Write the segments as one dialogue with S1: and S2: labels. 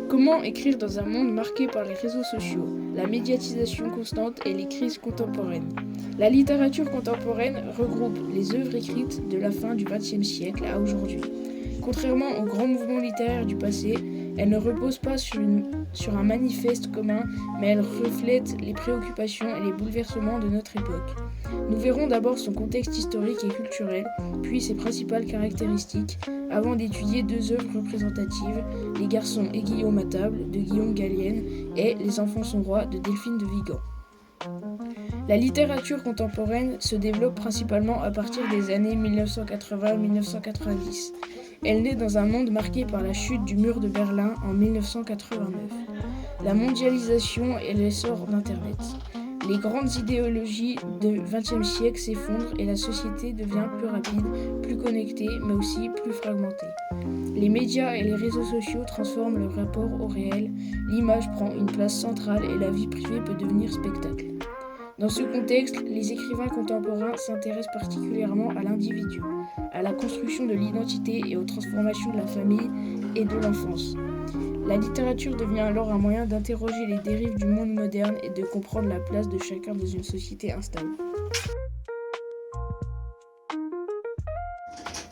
S1: Comment écrire dans un monde marqué par les réseaux sociaux, la médiatisation constante et les crises contemporaines? La littérature contemporaine regroupe les œuvres écrites de la fin du XXe siècle à aujourd'hui. Contrairement aux grands mouvements littéraires du passé, elle ne repose pas sur un manifeste commun, mais elle reflète les préoccupations et les bouleversements de notre époque. Nous verrons d'abord son contexte historique et culturel, puis ses principales caractéristiques, avant d'étudier deux œuvres représentatives, Les garçons et Guillaume à table de Guillaume Gallienne et Les enfants sont rois de Delphine de Vigan. La littérature contemporaine se développe principalement à partir des années 1980-1990. Elle naît dans un monde marqué par la chute du mur de Berlin en 1989, la mondialisation et l'essor d'Internet. Les grandes idéologies du XXe siècle s'effondrent et la société devient plus rapide, plus connectée, mais aussi plus fragmentée. Les médias et les réseaux sociaux transforment le rapport au réel, l'image prend une place centrale et la vie privée peut devenir spectacle. Dans ce contexte, les écrivains contemporains s'intéressent particulièrement à l'individu, à la construction de l'identité et aux transformations de la famille et de l'enfance. La littérature devient alors un moyen d'interroger les dérives du monde moderne et de comprendre la place de chacun dans une société instable.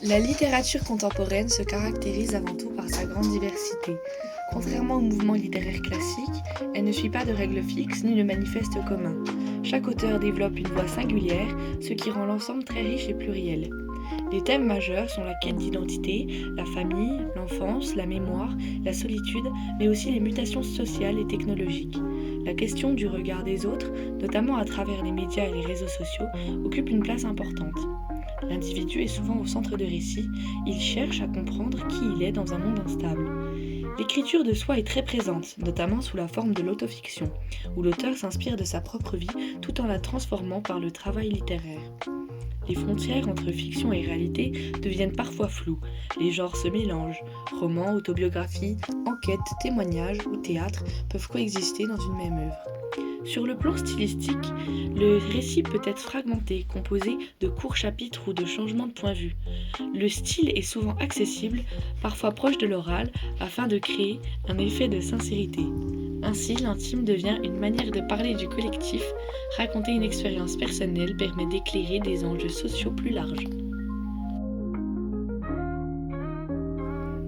S2: La littérature contemporaine se caractérise avant tout par sa grande diversité. Contrairement au mouvement littéraire classique, elle ne suit pas de règles fixes ni de manifestes communs. Chaque auteur développe une voix singulière, ce qui rend l'ensemble très riche et pluriel. Les thèmes majeurs sont la quête d'identité, la famille, l'enfance, la mémoire, la solitude, mais aussi les mutations sociales et technologiques. La question du regard des autres, notamment à travers les médias et les réseaux sociaux, occupe une place importante. L'individu est souvent au centre de récits, il cherche à comprendre qui il est dans un monde instable. L'écriture de soi est très présente, notamment sous la forme de l'autofiction, où l'auteur s'inspire de sa propre vie tout en la transformant par le travail littéraire. Les frontières entre fiction et réalité deviennent parfois floues, les genres se mélangent, romans, autobiographie, enquêtes, témoignages ou théâtre peuvent coexister dans une même œuvre. Sur le plan stylistique, le récit peut être fragmenté, composé de courts chapitres ou de changements de point de vue. Le style est souvent accessible, parfois proche de l'oral, afin de créer un effet de sincérité. Ainsi, l'intime devient une manière de parler du collectif, raconter une expérience personnelle permet d'éclairer des enjeux sociaux plus larges.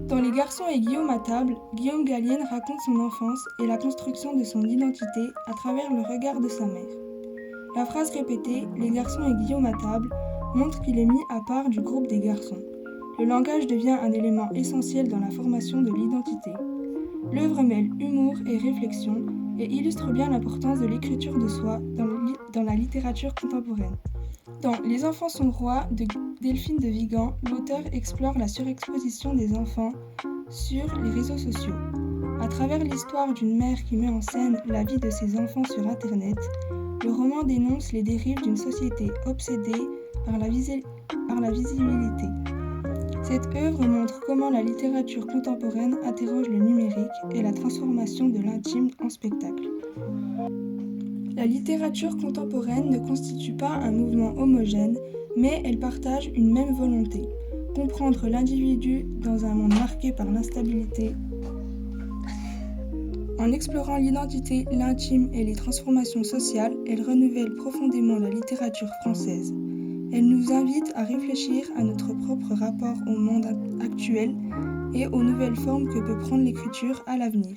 S3: Dans Les garçons et Guillaume à table, Guillaume Gallienne raconte son enfance et la construction de son identité à travers le regard de sa mère. La phrase répétée « Les garçons et Guillaume à table » montre qu'il est mis à part du groupe des garçons. Le langage devient un élément essentiel dans la formation de l'identité. L'œuvre mêle humour et réflexion et illustre bien l'importance de l'écriture de soi dans la littérature contemporaine. Dans Les enfants sont rois de Delphine de Vigan, l'auteur explore la surexposition des enfants sur les réseaux sociaux. À travers l'histoire d'une mère qui met en scène la vie de ses enfants sur Internet, le roman dénonce les dérives d'une société obsédée par la visibilité. Cette œuvre montre comment la littérature contemporaine interroge le numérique et la transformation de l'intime en spectacle. La littérature contemporaine ne constitue pas un mouvement homogène, mais elle partage une même volonté, comprendre l'individu dans un monde marqué par l'instabilité. En explorant l'identité, l'intime et les transformations sociales, elle renouvelle profondément la littérature française. Elle nous invite à réfléchir à notre propre rapport au monde actuel et aux nouvelles formes que peut prendre l'écriture à l'avenir.